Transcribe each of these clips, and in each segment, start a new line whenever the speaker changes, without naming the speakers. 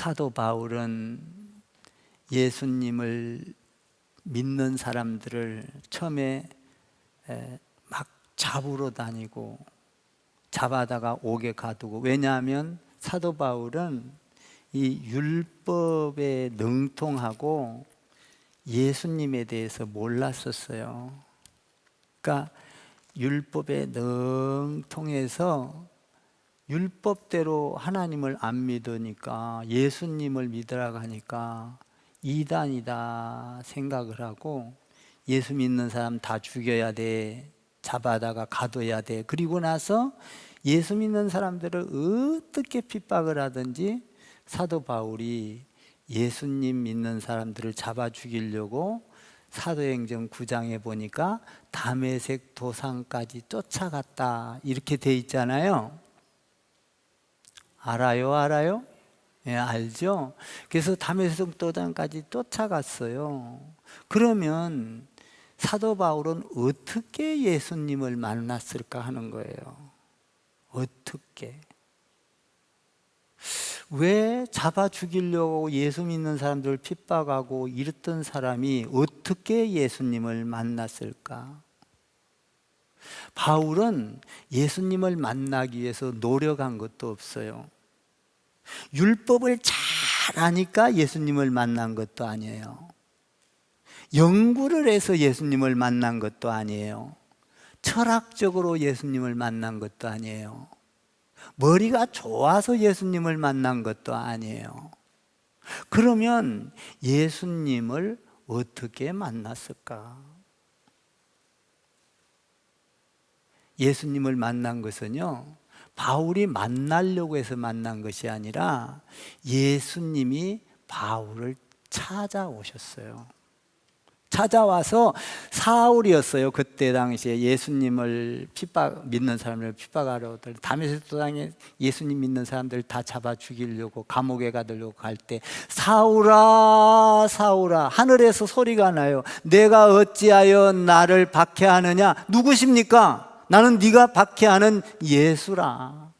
사도 바울은 예수님을 믿는 사람들을 처음에 막 잡으러 다니고 잡아다가 옥에 가두고, 왜냐하면 사도 바울은 이 율법에 능통하고 예수님에 대해서 몰랐었어요. 그러니까 율법에 능통해서 율법대로 하나님을 안 믿으니까 예수님을 믿으라고 하니까 이단이다 생각을 하고, 예수 믿는 사람 다 죽여야 돼, 잡아다가 가둬야 돼. 그리고 나서 예수 믿는 사람들을 어떻게 핍박을 하든지 사도 바울이 예수님 믿는 사람들을 잡아 죽이려고 사도행전 9장에 보니까 다메섹 도상까지 쫓아갔다 이렇게 돼 있잖아요. 알아요? 예, 알죠? 그래서 다메섹 도상까지 쫓아갔어요. 그러면 사도 바울은 어떻게 예수님을 만났을까 하는 거예요. 어떻게? 왜 잡아 죽이려고 예수 믿는 사람들을 핍박하고 이랬던 사람이 어떻게 예수님을 만났을까? 바울은 예수님을 만나기 위해서 노력한 것도 없어요. 율법을 잘 아니까 예수님을 만난 것도 아니에요. 연구를 해서 예수님을 만난 것도 아니에요. 철학적으로 예수님을 만난 것도 아니에요. 머리가 좋아서 예수님을 만난 것도 아니에요. 그러면 예수님을 어떻게 만났을까? 예수님을 만난 것은요, 바울이 만나려고 해서 만난 것이 아니라 예수님이 바울을 찾아오셨어요. 찾아와서, 사울이었어요. 그때 당시에 예수님을 믿는 사람을 핍박하러 다메섹 도상에 예수님 믿는 사람들 다 잡아 죽이려고 감옥에 가두려고 갈 때, 사울아 사울아 하늘에서 소리가 나요. 내가 어찌하여 나를 박해하느냐? 누구십니까? 나는 네가 박해하는 예수라.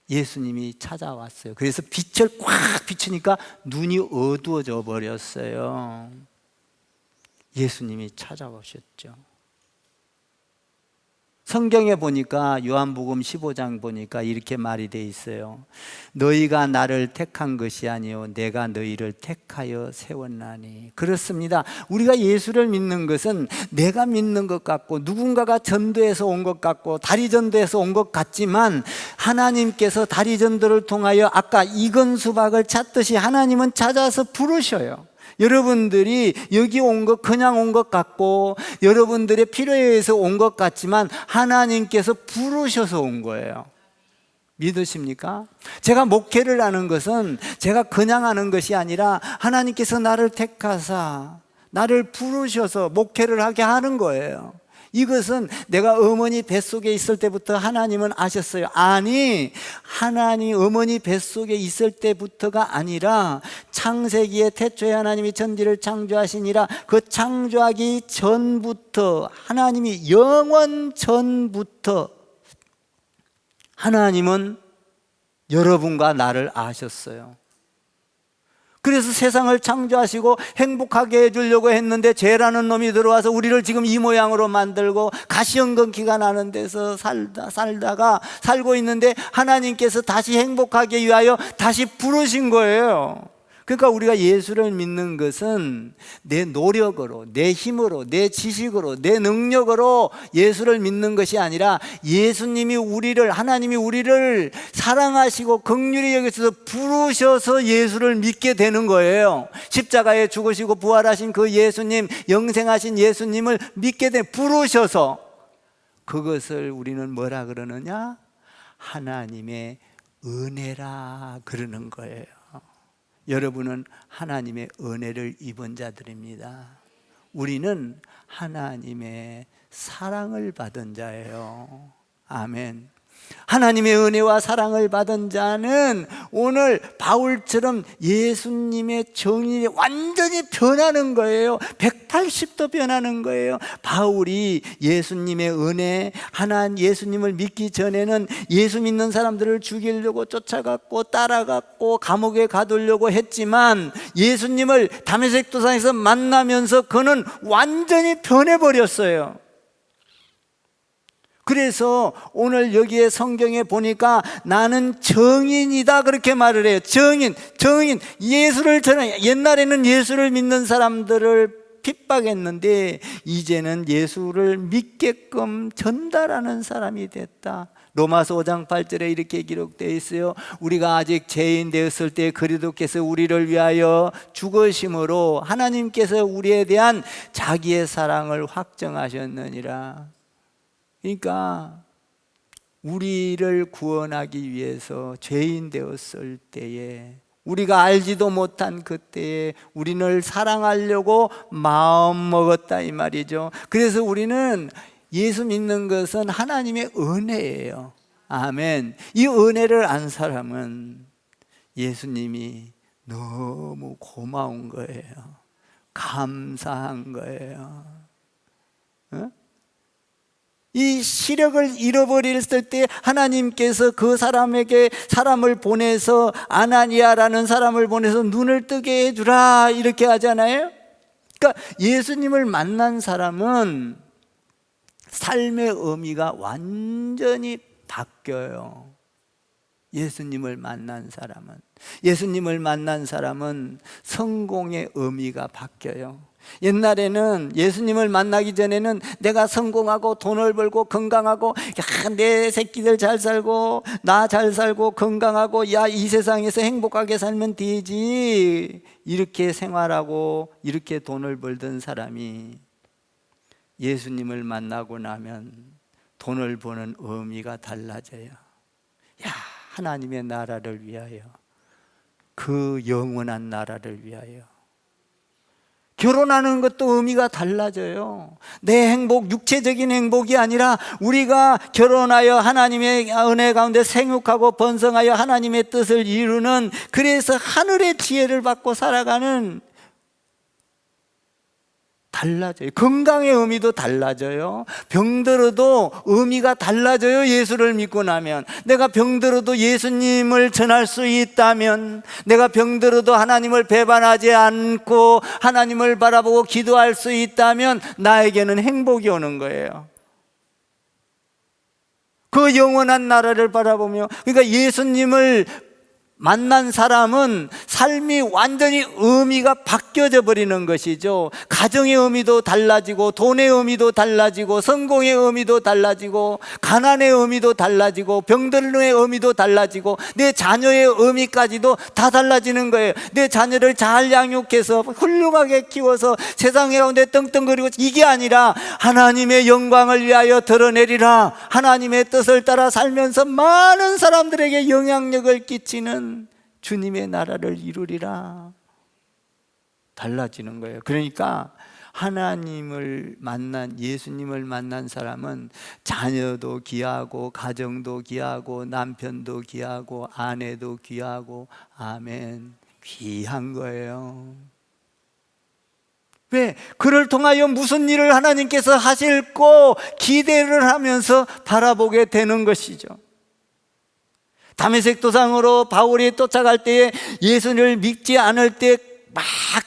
예수님이 찾아왔어요. 그래서 빛을 꽉 비추니까 눈이 어두워져 버렸어요. 예수님이 찾아오셨죠. 성경에 보니까 요한복음 15장 보니까 이렇게 말이 돼 있어요. 너희가 나를 택한 것이 아니요 내가 너희를 택하여 세웠나니. 그렇습니다. 우리가 예수를 믿는 것은 내가 믿는 것 같고 누군가가 전도해서 온 것 같고 다리 전도해서 온 것 같지만, 하나님께서 다리 전도를 통하여 아까 이건수박을 찾듯이 하나님은 찾아서 부르셔요. 여러분들이 여기 온 것 그냥 온 것 같고 여러분들의 필요에 의해서 온 것 같지만 하나님께서 부르셔서 온 거예요. 믿으십니까? 제가 목회를 하는 것은 제가 그냥 하는 것이 아니라 하나님께서 나를 택하사 나를 부르셔서 목회를 하게 하는 거예요. 이것은 내가 어머니 뱃속에 있을 때부터 하나님은 아셨어요? 아니, 하나님 어머니 뱃속에 있을 때부터가 아니라 창세기에 태초에 하나님이 천지를 창조하시니라, 그 창조하기 전부터, 하나님이 영원 전부터 하나님은 여러분과 나를 아셨어요. 그래서 세상을 창조하시고 행복하게 해주려고 했는데 죄라는 놈이 들어와서 우리를 지금 이 모양으로 만들고 가시연금기가 나는 데서 살고 있는데 하나님께서 다시 행복하게 위하여 다시 부르신 거예요. 그러니까 우리가 예수를 믿는 것은 내 노력으로, 내 힘으로, 내 지식으로, 내 능력으로 예수를 믿는 것이 아니라 예수님이 하나님이 우리를 사랑하시고 긍휼히 여기서 부르셔서 예수를 믿게 되는 거예요. 십자가에 죽으시고 부활하신 그 예수님, 영생하신 예수님을 믿게 부르셔서, 그것을 우리는 뭐라 그러느냐? 하나님의 은혜라 그러는 거예요. 여러분은 하나님의 은혜를 입은 자들입니다. 우리는 하나님의 사랑을 받은 자예요. 아멘. 하나님의 은혜와 사랑을 받은 자는 오늘 바울처럼 예수님의 정인이 완전히 변하는 거예요. 180도 변하는 거예요. 바울이 예수님의 은혜, 예수님을 믿기 전에는 예수 믿는 사람들을 죽이려고 쫓아갔고 따라갔고 감옥에 가두려고 했지만, 예수님을 다메섹 도상에서 만나면서 그는 완전히 변해버렸어요. 그래서 오늘 여기에 성경에 보니까 나는 정인이다 그렇게 말을 해요. 정인. 예수를 옛날에는 예수를 믿는 사람들을 핍박했는데 이제는 예수를 믿게끔 전달하는 사람이 됐다. 로마서 5장 8절에 이렇게 기록되어 있어요. 우리가 아직 죄인 되었을 때 그리스도께서 우리를 위하여 죽으심으로 하나님께서 우리에 대한 자기의 사랑을 확정하셨느니라. 그러니까 우리를 구원하기 위해서 죄인 되었을 때에, 우리가 알지도 못한 그때에 우리를 사랑하려고 마음먹었다 이 말이죠. 그래서 우리는 예수 믿는 것은 하나님의 은혜예요. 아멘. 이 은혜를 안 사람은 예수님이 너무 고마운 거예요. 감사한 거예요. 어? 이 시력을 잃어버렸을 때 하나님께서 그 사람에게 사람을 보내서, 아나니아라는 사람을 보내서 눈을 뜨게 해주라 이렇게 하잖아요. 그러니까 예수님을 만난 사람은 삶의 의미가 완전히 바뀌어요. 예수님을 만난 사람은 성공의 의미가 바뀌어요. 옛날에는 예수님을 만나기 전에는 내가 성공하고 돈을 벌고 건강하고, 내 새끼들 잘 살고 나 잘 살고 건강하고, 이 세상에서 행복하게 살면 되지, 이렇게 생활하고 이렇게 돈을 벌던 사람이 예수님을 만나고 나면 돈을 버는 의미가 달라져요. 하나님의 나라를 위하여, 그 영원한 나라를 위하여 결혼하는 것도 의미가 달라져요. 내 행복, 육체적인 행복이 아니라 우리가 결혼하여 하나님의 은혜 가운데 생육하고 번성하여 하나님의 뜻을 이루는, 그래서 하늘의 지혜를 받고 살아가는, 달라져요. 건강의 의미도 달라져요. 병들어도 의미가 달라져요. 예수를 믿고 나면. 내가 병들어도 예수님을 전할 수 있다면, 내가 병들어도 하나님을 배반하지 않고 하나님을 바라보고 기도할 수 있다면 나에게는 행복이 오는 거예요. 그 영원한 나라를 바라보며, 그러니까 예수님을 만난 사람은 삶이 완전히 의미가 바뀌어져 버리는 것이죠. 가정의 의미도 달라지고, 돈의 의미도 달라지고, 성공의 의미도 달라지고, 가난의 의미도 달라지고, 병들의 의미도 달라지고, 내 자녀의 의미까지도 다 달라지는 거예요. 내 자녀를 잘 양육해서 훌륭하게 키워서 세상 가운데 떵떵거리고, 이게 아니라 하나님의 영광을 위하여 드러내리라, 하나님의 뜻을 따라 살면서 많은 사람들에게 영향력을 끼치는 주님의 나라를 이루리라. 달라지는 거예요. 그러니까 하나님을 만난, 예수님을 만난 사람은 자녀도 귀하고, 가정도 귀하고, 남편도 귀하고, 아내도 귀하고, 아멘, 귀한 거예요. 왜? 그를 통하여 무슨 일을 하나님께서 하실고 기대를 하면서 바라보게 되는 것이죠. 다메섹 도상으로 바울이 쫓아갈 때에 예수를 믿지 않을 때 막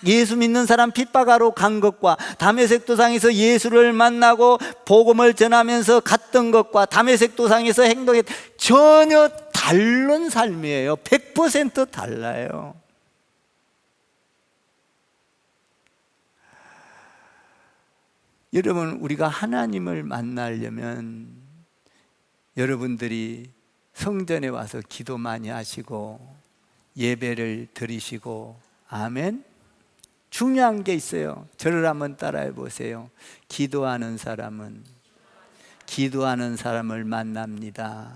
예수 믿는 사람 핍박하러 간 것과, 다메섹 도상에서 예수를 만나고 복음을 전하면서 갔던 것과 다메섹 도상에서 행동했, 전혀 다른 삶이에요. 100% 달라요. 여러분, 우리가 하나님을 만나려면 여러분들이 성전에 와서 기도 많이 하시고 예배를 드리시고, 아멘. 중요한 게 있어요. 저를 한번 따라해 보세요. 기도하는 사람은 기도하는 사람을 만납니다.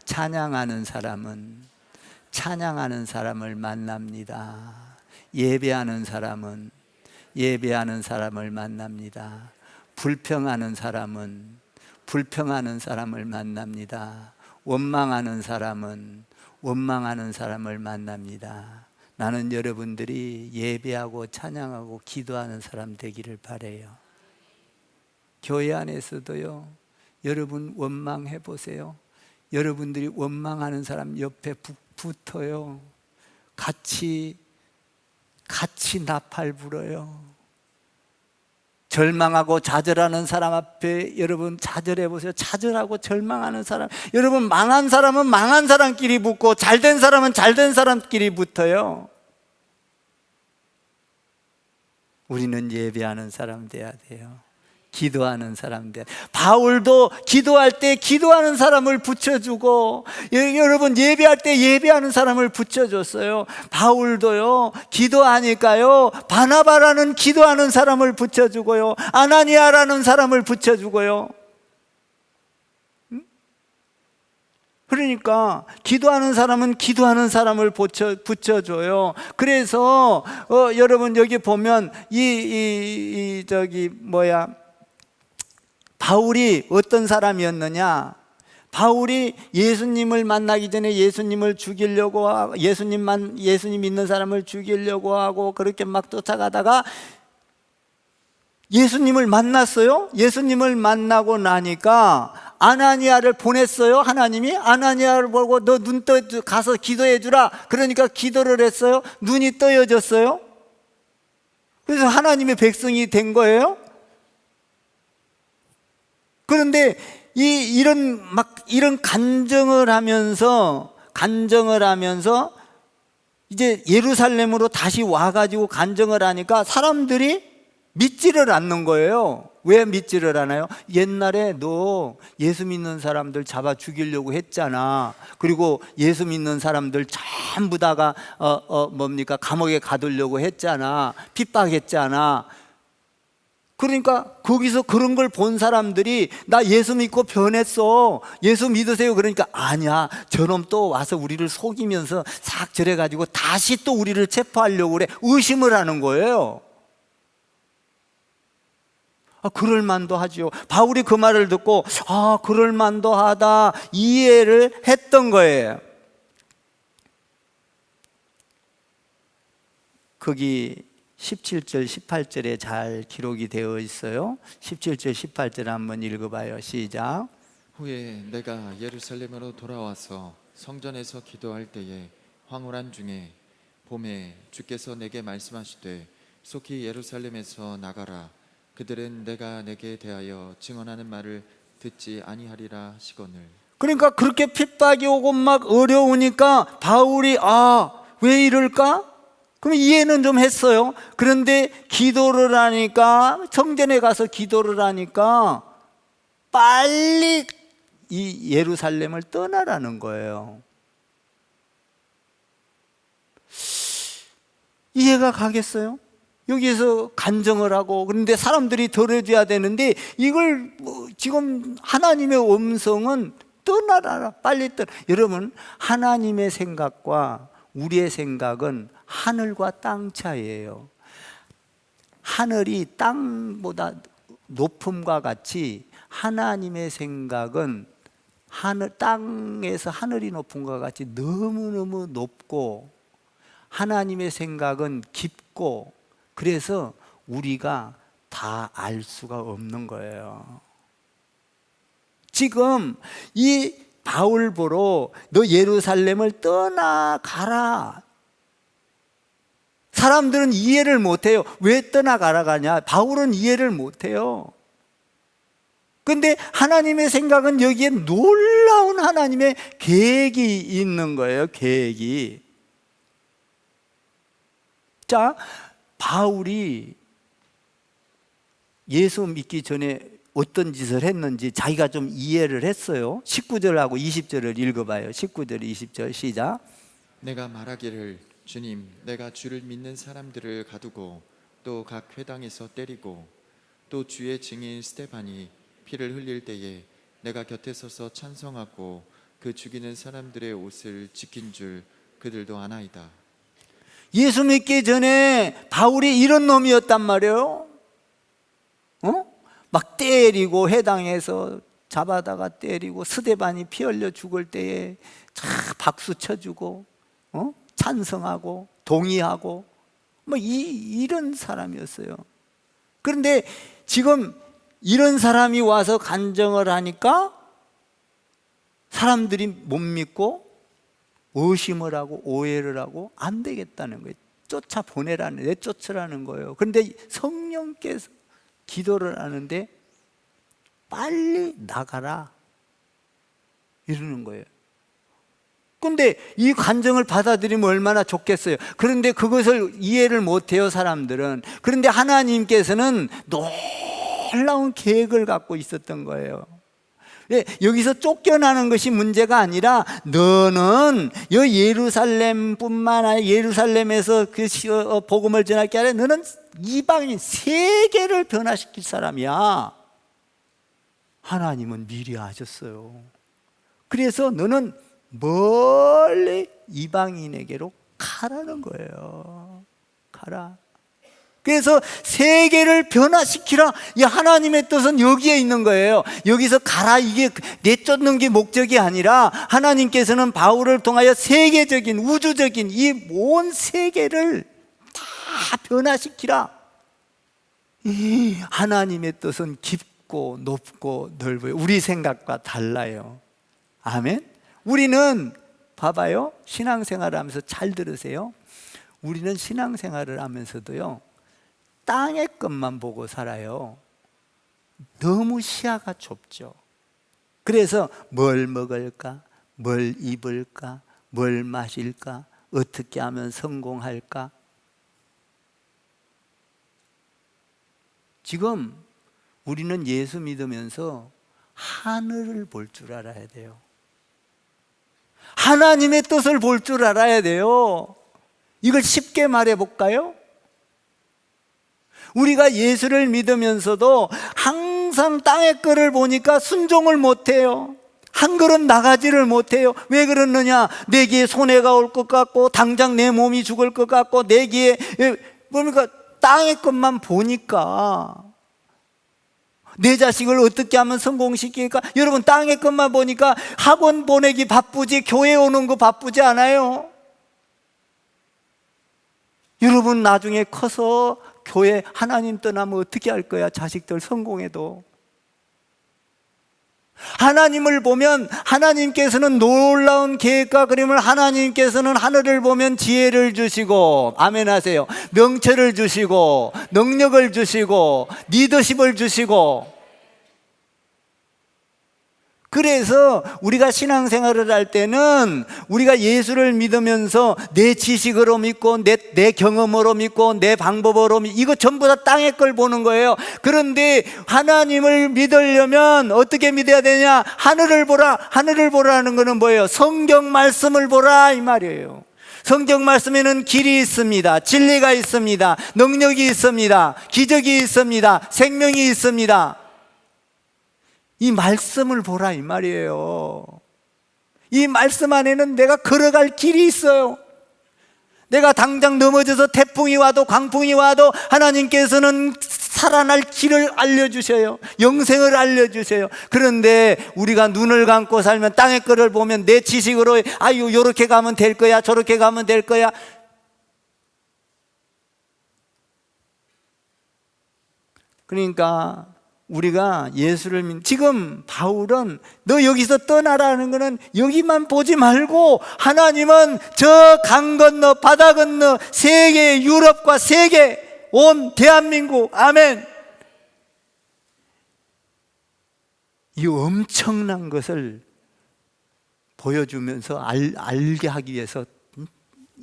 찬양하는 사람은 찬양하는 사람을 만납니다. 예배하는 사람은 예배하는 사람을 만납니다. 불평하는 사람은 불평하는 사람을 만납니다. 원망하는 사람을 만납니다. 나는 여러분들이 예배하고 찬양하고 기도하는 사람 되기를 바라요. 교회 안에서도요, 여러분 원망해 보세요. 여러분들이 원망하는 사람 옆에 붙어요. 같이 나팔 불어요. 절망하고 좌절하는 사람 앞에 여러분 좌절해 보세요. 좌절하고 절망하는 사람, 여러분 망한 사람은 망한 사람끼리 붙고 잘된 사람은 잘된 사람끼리 붙어요. 우리는 예배하는 사람 돼야 돼요. 기도하는 사람 돼야 돼요. 바울도 기도할 때 기도하는 사람을 붙여주고, 여러분 예배할 때 예배하는 사람을 붙여줬어요. 바울도요, 기도하니까요, 바나바라는 기도하는 사람을 붙여주고요, 아나니아라는 사람을 붙여주고요. 그러니까 기도하는 사람은 기도하는 사람을 붙여줘요. 그래서 여러분 여기 보면 바울이 어떤 사람이었느냐? 바울이 예수님을 만나기 전에 예수님을 죽이려고 하고, 예수님 믿는 사람을 죽이려고 하고 그렇게 막 쫓아가다가 예수님을 만났어요. 예수님을 만나고 나니까 아나니아를 보냈어요. 하나님이 아나니아를 보고 너 눈 가서 기도해 주라. 그러니까 기도를 했어요. 눈이 떠여졌어요. 그래서 하나님의 백성이 된 거예요. 그런데 이런 간증을 하면서 이제 예루살렘으로 다시 와가지고 간증을 하니까 사람들이 믿지를 않는 거예요. 왜 믿지를 않아요? 옛날에 너 예수 믿는 사람들 잡아 죽이려고 했잖아. 그리고 예수 믿는 사람들 전부 다가 감옥에 가두려고 했잖아. 핍박했잖아. 그러니까 거기서 그런 걸 본 사람들이 나 예수 믿고 변했어, 예수 믿으세요. 그러니까 아니야, 저놈 또 와서 우리를 속이면서 싹 저래가지고 다시 또 우리를 체포하려고 그래. 의심을 하는 거예요. 그럴 만도 하지요. 바울이 그 말을 듣고 그럴 만도 하다, 이해를 했던 거예요. 거기 17절 18절에 잘 기록이 되어 있어요. 17절 18절 한번 읽어봐요. 시작.
후에 내가 예루살렘으로 돌아와서 성전에서 기도할 때에 황홀한 중에 봄에 주께서 내게 말씀하시되 속히 예루살렘에서 나가라. 그들은 내가 내게 대하여 증언하는 말을 듣지 아니하리라 하시거늘. 그러니까
그렇게 핍박이 오고 막 어려우니까 바울이 왜 이럴까? 그럼 이해는 좀 했어요. 그런데 기도를 하니까, 성전에 가서 기도를 하니까 빨리 이 예루살렘을 떠나라는 거예요. 이해가 가겠어요? 여기에서 간증을 하고, 그런데 사람들이 들어줘야 되는데 이걸 지금 하나님의 음성은 떠나라, 빨리 떠나. 여러분, 하나님의 생각과 우리의 생각은 하늘과 땅 차이예요. 하늘이 땅보다 높음과 같이 하나님의 생각은 땅에서 하늘이 높음과 같이 너무너무 높고, 하나님의 생각은 깊고, 그래서 우리가 다 알 수가 없는 거예요. 지금 이 바울 보러 너 예루살렘을 떠나가라. 사람들은 이해를 못해요. 왜 떠나가라가냐? 바울은 이해를 못해요. 그런데 하나님의 생각은 여기에 놀라운 하나님의 계획이 있는 거예요. 계획이. 자, 바울이 예수 믿기 전에 어떤 짓을 했는지 자기가 좀 이해를 했어요. 19절하고 20절을 읽어봐요. 19절 20절 시작.
내가 말하기를 주님, 내가 주를 믿는 사람들을 가두고 또 각 회당에서 때리고 또 주의 증인 스데반이 피를 흘릴 때에 내가 곁에 서서 찬성하고 그 죽이는 사람들의 옷을 지킨 줄 그들도 아나이다.
예수 믿기 전에 바울이 이런 놈이었단 말이에요. 막 때리고 회당에서 잡아다가 때리고 스데반이 피 흘려 죽을 때에 박수 쳐주고 찬성하고 동의하고 뭐 이런 사람이었어요. 그런데 지금 이런 사람이 와서 간증을 하니까 사람들이 못 믿고 의심을 하고 오해를 하고 안 되겠다는 거예요. 내쫓으라는 거예요. 그런데 성령께서 기도를 하는데 빨리 나가라 이러는 거예요. 근데 이 간증을 받아들이면 얼마나 좋겠어요. 그런데 그것을 이해를 못해요, 사람들은. 그런데 하나님께서는 놀라운 계획을 갖고 있었던 거예요. 여기서 쫓겨나는 것이 문제가 아니라 너는 예루살렘뿐만 아니라 예루살렘에서 그 복음을 전할 게 아니라 너는 이방인 세계를 변화시킬 사람이야. 하나님은 미리 아셨어요. 그래서 너는 멀리 이방인에게로 가라는 거예요. 가라. 그래서 세계를 변화시키라. 이 하나님의 뜻은 여기에 있는 거예요. 여기서 가라 이게 내쫓는 게 목적이 아니라 하나님께서는 바울을 통하여 세계적인 우주적인 이 온 세계를 다 변화시키라. 이 하나님의 뜻은 깊고 높고 넓어요. 우리 생각과 달라요. 아멘. 우리는 봐봐요. 신앙생활을 하면서 잘 들으세요. 우리는 신앙생활을 하면서도요 땅의 것만 보고 살아요. 너무 시야가 좁죠. 그래서 뭘 먹을까? 뭘 입을까? 뭘 마실까? 어떻게 하면 성공할까? 지금 우리는 예수 믿으면서 하늘을 볼 줄 알아야 돼요. 하나님의 뜻을 볼 줄 알아야 돼요. 이걸 쉽게 말해 볼까요? 우리가 예수를 믿으면서도 항상 땅의 것을 보니까 순종을 못해요. 한 걸음 나가지를 못해요. 왜 그러느냐? 내게 손해가 올 것 같고 당장 내 몸이 죽을 것 같고 내게 뭡니까? 땅의 것만 보니까 내 자식을 어떻게 하면 성공시킬까? 여러분 땅의 것만 보니까 학원 보내기 바쁘지 교회 오는 거 바쁘지 않아요? 여러분 나중에 커서 교회 하나님 떠나면 어떻게 할 거야? 자식들 성공해도. 하나님을 보면 하나님께서는 놀라운 계획과 그림을 하나님께서는 하늘을 보면 지혜를 주시고 아멘 하세요. 명철을 주시고 능력을 주시고 리더십을 주시고 그래서 우리가 신앙생활을 할 때는 우리가 예수를 믿으면서 내 지식으로 믿고 내 경험으로 믿고 내 방법으로 믿고 이거 전부 다 땅의 걸 보는 거예요. 그런데 하나님을 믿으려면 어떻게 믿어야 되냐? 하늘을 보라. 하늘을 보라는 거는 뭐예요? 성경 말씀을 보라 이 말이에요. 성경 말씀에는 길이 있습니다. 진리가 있습니다. 능력이 있습니다. 기적이 있습니다. 생명이 있습니다. 이 말씀을 보라 이 말이에요. 이 말씀 안에는 내가 걸어갈 길이 있어요. 내가 당장 넘어져서 태풍이 와도 광풍이 와도 하나님께서는 살아날 길을 알려주셔요. 영생을 알려주셔요. 그런데 우리가 눈을 감고 살면 땅의 거를 보면 내 지식으로 아유 요렇게 가면 될 거야 저렇게 가면 될 거야. 그러니까 우리가 예수를 지금 바울은 너 여기서 떠나라는 거는 여기만 보지 말고 하나님은 저 강 건너 바다 건너 세계 유럽과 세계 온 대한민국 아멘 이 엄청난 것을 보여주면서 알게 하기 위해서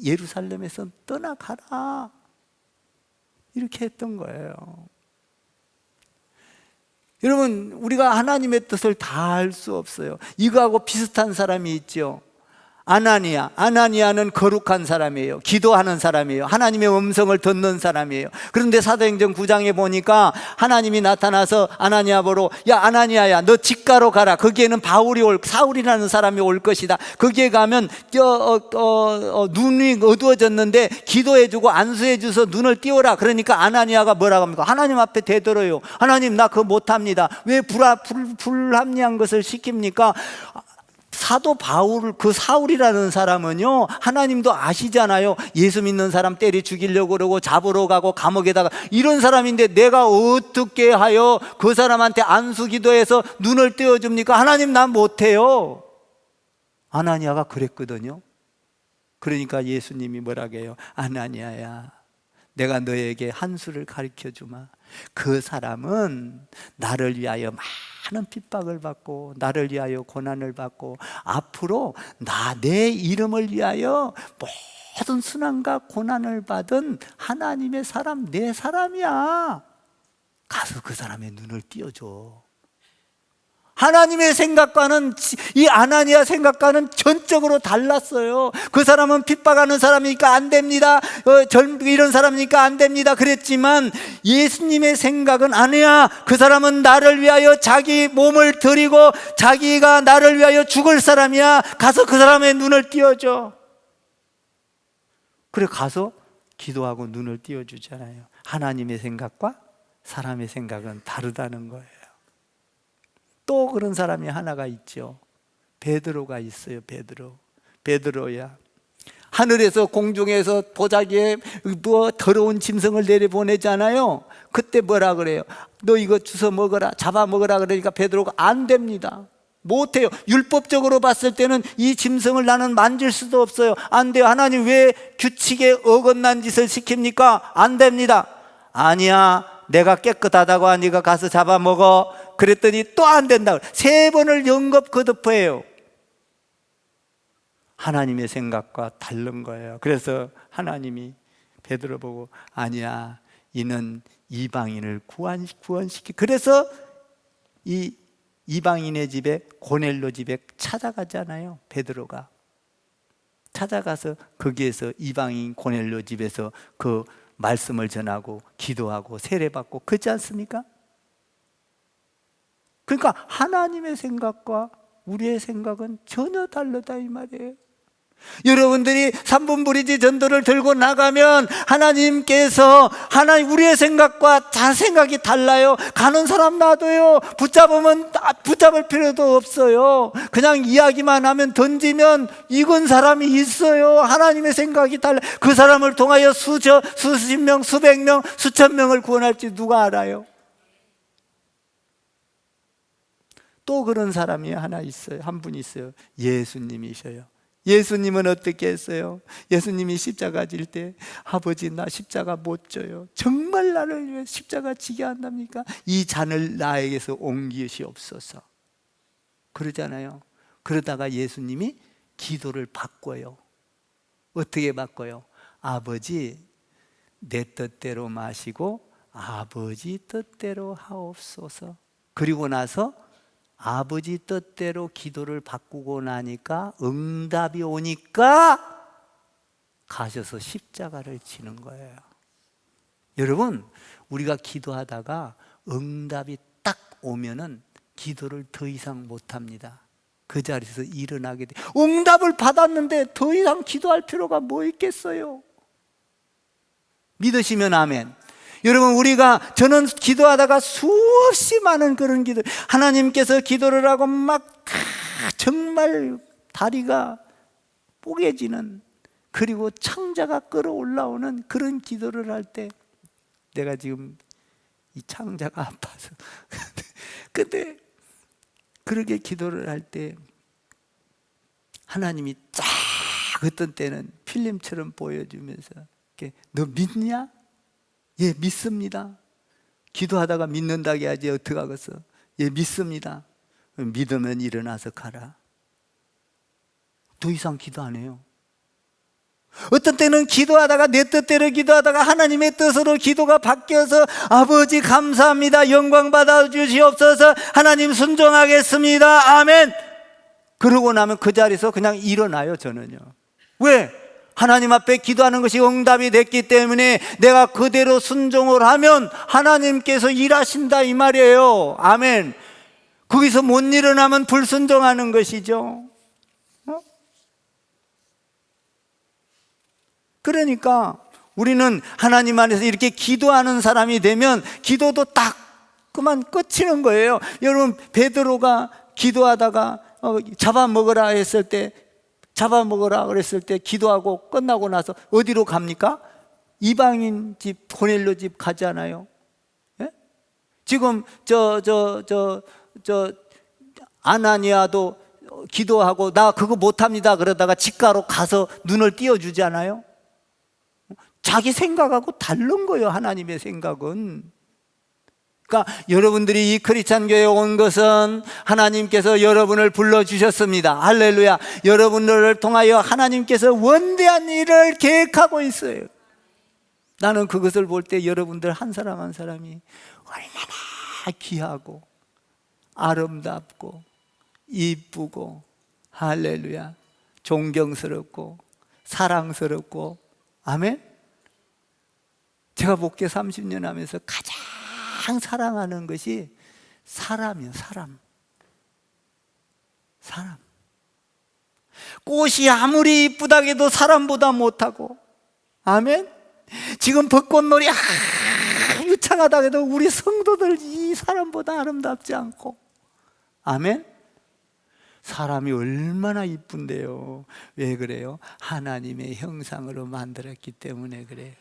예루살렘에서 떠나가라 이렇게 했던 거예요. 여러분 우리가 하나님의 뜻을 다 알 수 없어요. 이거하고 비슷한 사람이 있죠. 아나니아는 거룩한 사람이에요. 기도하는 사람이에요. 하나님의 음성을 듣는 사람이에요. 그런데 사도행전 9장에 보니까 하나님이 나타나서 아나니아 보러, 야 아나니아야, 너 직가로 가라. 거기에는 사울이라는 사람이 올 것이다. 거기에 가면 눈이 어두워졌는데 기도해주고 안수해줘서 눈을 띄워라. 그러니까 아나니아가 뭐라고 합니까? 하나님 앞에 대들어요. 하나님, 나 그거 못합니다. 왜 불합리한 것을 시킵니까? 사도 바울, 그 사울이라는 사람은요, 하나님도 아시잖아요. 예수 믿는 사람 때려 죽이려고 그러고 잡으러 가고 감옥에다가, 이런 사람인데 내가 어떻게 하여 그 사람한테 안수 기도해서 눈을 띄워줍니까? 하나님, 난 못해요. 아나니아가 그랬거든요. 그러니까 예수님이 뭐라고 해요? 아나니아야, 내가 너에게 한 수를 가르쳐 주마. 그 사람은 나를 위하여 많은 핍박을 받고 나를 위하여 고난을 받고 앞으로 내 이름을 위하여 모든 순환과 고난을 받은 하나님의 사람, 내 사람이야. 가서 그 사람의 눈을 띄워줘. 하나님의 생각과는, 이 아나니아 생각과는 전적으로 달랐어요. 그 사람은 핍박하는 사람이니까 안 됩니다, 이런 사람이니까 안 됩니다 그랬지만, 예수님의 생각은 아니야. 그 사람은 나를 위하여 자기 몸을 드리고 자기가 나를 위하여 죽을 사람이야. 가서 그 사람의 눈을 띄워줘. 그래, 가서 기도하고 눈을 띄워주잖아요. 하나님의 생각과 사람의 생각은 다르다는 거예요. 또 그런 사람이 하나가 있죠. 베드로가 있어요. 베드로야, 하늘에서, 공중에서 보자기에 더러운 짐승을 내려보내잖아요. 그때 뭐라 그래요? 너 이거 주워 먹어라, 잡아 먹어라. 그러니까 베드로가 안 됩니다, 못해요. 율법적으로 봤을 때는 이 짐승을 나는 만질 수도 없어요. 안 돼요. 하나님, 왜 규칙에 어긋난 짓을 시킵니까? 안 됩니다. 아니야, 내가 깨끗하다고 하니까 가서 잡아먹어. 그랬더니 또 안 된다고 3번을 연겁 거듭해요. 하나님의 생각과 다른 거예요. 그래서 하나님이 베드로 보고, 아니야, 이는 이방인을 구원시키. 그래서 이 이방인의 집에, 고넬료 집에 찾아가잖아요. 베드로가 찾아가서 거기에서 이방인 고넬료 집에서 그 말씀을 전하고 기도하고 세례받고, 그렇지 않습니까? 그러니까 하나님의 생각과 우리의 생각은 전혀 다르다 이 말이에요. 여러분들이 3분 브리지 전도를 들고 나가면 하나님께서, 우리의 생각과 생각이 달라요. 가는 사람 놔둬요. 붙잡을 필요도 없어요. 그냥 이야기만 하면, 던지면 익은 사람이 있어요. 하나님의 생각이 달라요. 그 사람을 통하여 수십 명, 수백 명, 수천 명을 구원할지 누가 알아요? 또 그런 사람이 하나 있어요. 한 분 있어요. 예수님이셔요. 예수님은 어떻게 했어요? 예수님이 십자가 질 때, 아버지, 나 십자가 못 져요. 정말 나를 위해 십자가 지게 한답니까? 이 잔을 나에게서 옮기시옵소서. 그러잖아요. 그러다가 예수님이 기도를 바꿔요. 어떻게 바꿔요? 아버지, 내 뜻대로 마시고 아버지 뜻대로 하옵소서. 그리고 나서 아버지 뜻대로 기도를 바꾸고 나니까 응답이 오니까 가셔서 십자가를 지는 거예요. 여러분, 우리가 기도하다가 응답이 딱 오면은 기도를 더 이상 못합니다. 그 자리에서 일어나게 돼. 응답을 받았는데 더 이상 기도할 필요가 뭐 있겠어요? 믿으시면 아멘. 여러분, 저는 기도하다가 수없이 많은 그런 기도, 하나님께서 기도를 하고 막 정말 다리가 뽀개지는, 그리고 창자가 끌어올라오는 그런 기도를 할 때, 내가 지금 이 창자가 아파서 근데 그렇게 기도를 할 때 하나님이 쫙 어떤 때는 필름처럼 보여주면서, 너 믿냐? 예, 믿습니다. 기도하다가 믿는다고 해야지 어떻게 하겠어? 예, 믿습니다. 믿으면 일어나서 가라. 더 이상 기도 안 해요. 어떤 때는 기도하다가, 내 뜻대로 기도하다가 하나님의 뜻으로 기도가 바뀌어서, 아버지 감사합니다, 영광 받아 주시옵소서, 하나님 순종하겠습니다, 아멘. 그러고 나면 그 자리에서 그냥 일어나요. 저는요. 왜? 하나님 앞에 기도하는 것이 응답이 됐기 때문에 내가 그대로 순종을 하면 하나님께서 일하신다 이 말이에요. 아멘. 거기서 못 일어나면 불순종하는 것이죠. 그러니까 우리는 하나님 안에서 이렇게 기도하는 사람이 되면 기도도 딱 그만 끝이는 거예요. 여러분, 베드로가 기도하다가 잡아먹으라 했을 때, 잡아먹으라 그랬을 때 기도하고 끝나고 나서 어디로 갑니까? 이방인 집, 고넬료 집 가잖아요. 예? 지금 아나니아도 기도하고 나 그거 못합니다 그러다가 집가로 가서 눈을 띄워주잖아요. 자기 생각하고 다른 거예요. 하나님의 생각은. 그러니까 여러분들이 이 크리스찬 교회에 온 것은 하나님께서 여러분을 불러주셨습니다. 할렐루야. 여러분들을 통하여 하나님께서 원대한 일을 계획하고 있어요. 나는 그것을 볼 때 여러분들 한 사람 한 사람이 얼마나 귀하고 아름답고 이쁘고 할렐루야 존경스럽고 사랑스럽고 아멘. 제가 목회 30년 하면서 가장 사랑하는 것이 사람이요. 사람. 꽃이 아무리 이쁘다고 해도 사람보다 못하고 아멘. 지금 벚꽃놀이 유창하다고 해도 우리 성도들 이 사람보다 아름답지 않고 아멘. 사람이 얼마나 이쁜데요. 왜 그래요? 하나님의 형상으로 만들었기 때문에 그래요.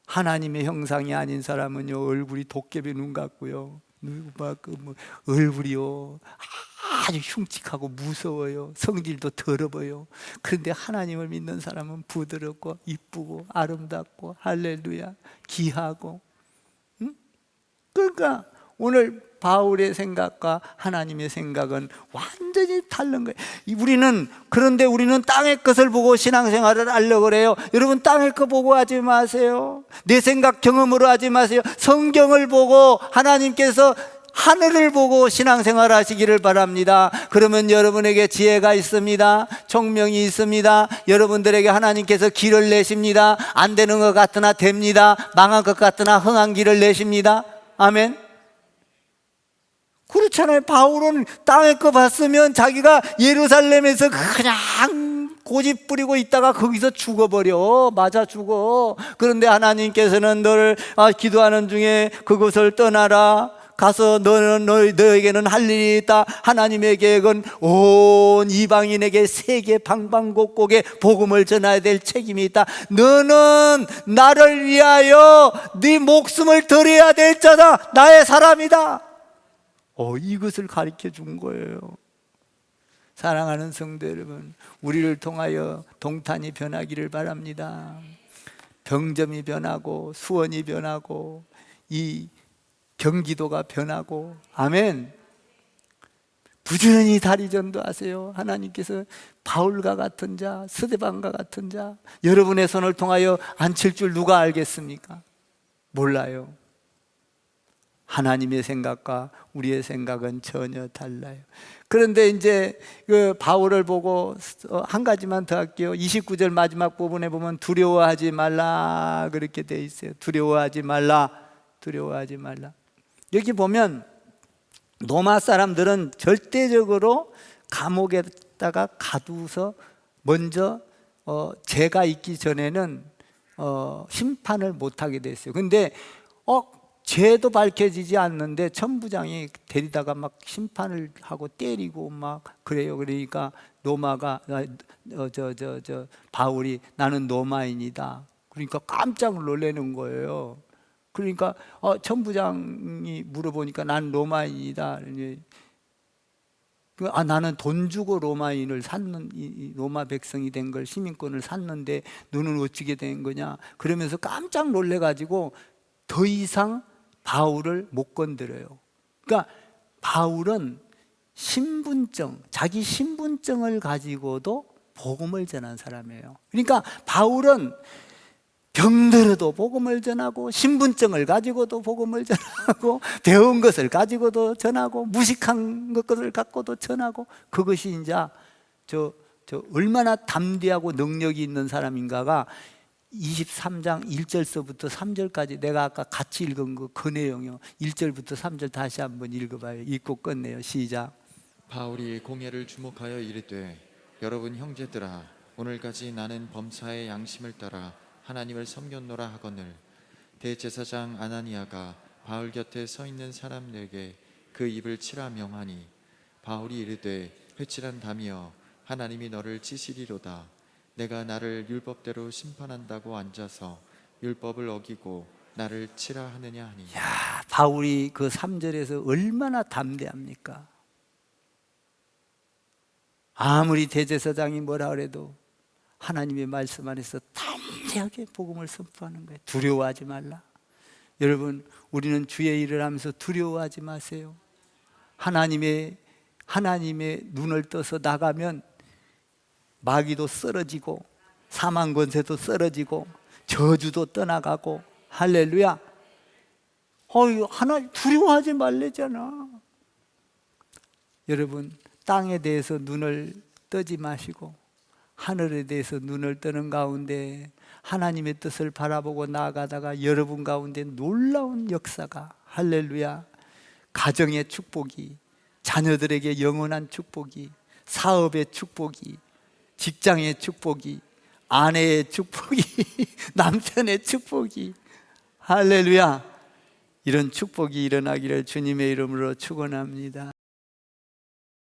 하나님의 형상이 아닌 사람은요, 얼굴이 도깨비 눈 같고요, 얼굴이요 아주 흉측하고 무서워요. 성질도 더러워요. 그런데 하나님을 믿는 사람은 부드럽고 이쁘고 아름답고 할렐루야 귀하고. 그러니까 오늘 바울의 생각과 하나님의 생각은 완전히 다른 거예요. 그런데 우리는 땅의 것을 보고 신앙생활을 하려고 그래요. 여러분, 땅의 것 보고 하지 마세요. 내 생각 경험으로 하지 마세요. 성경을 보고 하나님께서 하늘을 보고 신앙생활 하시기를 바랍니다. 그러면 여러분에게 지혜가 있습니다. 총명이 있습니다. 여러분들에게 하나님께서 길을 내십니다. 안 되는 것 같으나 됩니다. 망한 것 같으나 흥한 길을 내십니다. 아멘. 그렇잖아요. 바울은 땅의 거 봤으면 자기가 예루살렘에서 그냥 고집 부리고 있다가 거기서 죽어버려. 맞아 죽어. 그런데 하나님께서는 너를 기도하는 중에 그곳을 떠나라. 가서 너에게는 할 일이 있다. 하나님의 계획은 온 이방인에게 세계 방방곡곡에 복음을 전해야 될 책임이 있다. 너는 나를 위하여 네 목숨을 드려야 될 자다. 나의 사람이다. 이것을 가르쳐 준 거예요. 사랑하는 성도 여러분, 우리를 통하여 동탄이 변하기를 바랍니다. 병점이 변하고 수원이 변하고 이 경기도가 변하고 아멘. 부지런히 다리 전도하세요. 하나님께서 바울과 같은 자, 스데반과 같은 자 여러분의 손을 통하여 앉힐 줄 누가 알겠습니까? 몰라요. 하나님의 생각과 우리의 생각은 전혀 달라요. 그런데 이제 그 바울을 보고 한 가지만 더 할게요. 29절 마지막 부분에 보면 두려워하지 말라 그렇게 돼 있어요. 두려워하지 말라. 여기 보면 로마 사람들은 절대적으로 감옥에다가 가두어서 먼저 죄가 있기 전에는 심판을 못하게 됐어요. 근데 죄도 밝혀지지 않는데 천부장이 데리다가 막 심판을 하고 때리고 막 그래요. 그러니까 로마가 바울이 나는 로마인이다. 그러니까 깜짝 놀라는 거예요. 그러니까 천부장이 물어보니까 난 로마인이다. 나는 돈 주고 로마인을 샀는 로마 백성이 된 걸 시민권을 샀는데 너는 어찌게 된 거냐? 그러면서 깜짝 놀래가지고 더 이상 바울을 못 건드려요. 그러니까 바울은 자기 신분증을 가지고도 복음을 전한 사람이에요. 그러니까 바울은 병들어도 복음을 전하고, 신분증을 가지고도 복음을 전하고, 배운 것을 가지고도 전하고, 무식한 것을 갖고도 전하고. 그것이 이제 저 얼마나 담대하고 능력이 있는 사람인가가 23장 1절서부터 3절까지 내가 아까 같이 읽은 그 내용이요. 1절부터 3절 다시 한번 읽어봐요. 읽고 끝내요. 시작.
바울이 공회를 주목하여 이르되 여러분 형제들아 오늘까지 나는 범사의 양심을 따라 하나님을 섬겼노라 하거늘 대제사장 아나니아가 바울 곁에 서 있는 사람들에게 그 입을 치라 명하니 바울이 이르되 회칠한 담이여 하나님이 너를 치시리로다. 내가 나를 율법대로 심판한다고 앉아서 율법을 어기고 나를 치라 하느냐 하니.
야, 바울이 그 3절에서 얼마나 담대합니까? 아무리 대제사장이 뭐라 그래도 하나님의 말씀 안에서 담대하게 복음을 선포하는 거예요. 두려워하지 말라. 여러분, 우리는 주의 일을 하면서 두려워하지 마세요. 하나님의 눈을 떠서 나가면 마귀도 쓰러지고 사망 권세도 쓰러지고 저주도 떠나가고. 할렐루야. 하나 두려워하지 말래잖아. 여러분, 땅에 대해서 눈을 뜨지 마시고 하늘에 대해서 눈을 뜨는 가운데 하나님의 뜻을 바라보고 나아가다가 여러분 가운데 놀라운 역사가, 할렐루야, 가정의 축복이, 자녀들에게 영원한 축복이, 사업의 축복이, 직장의 축복이, 아내의 축복이, 남편의 축복이, 할렐루야, 이런 축복이 일어나기를 주님의 이름으로 축원합니다.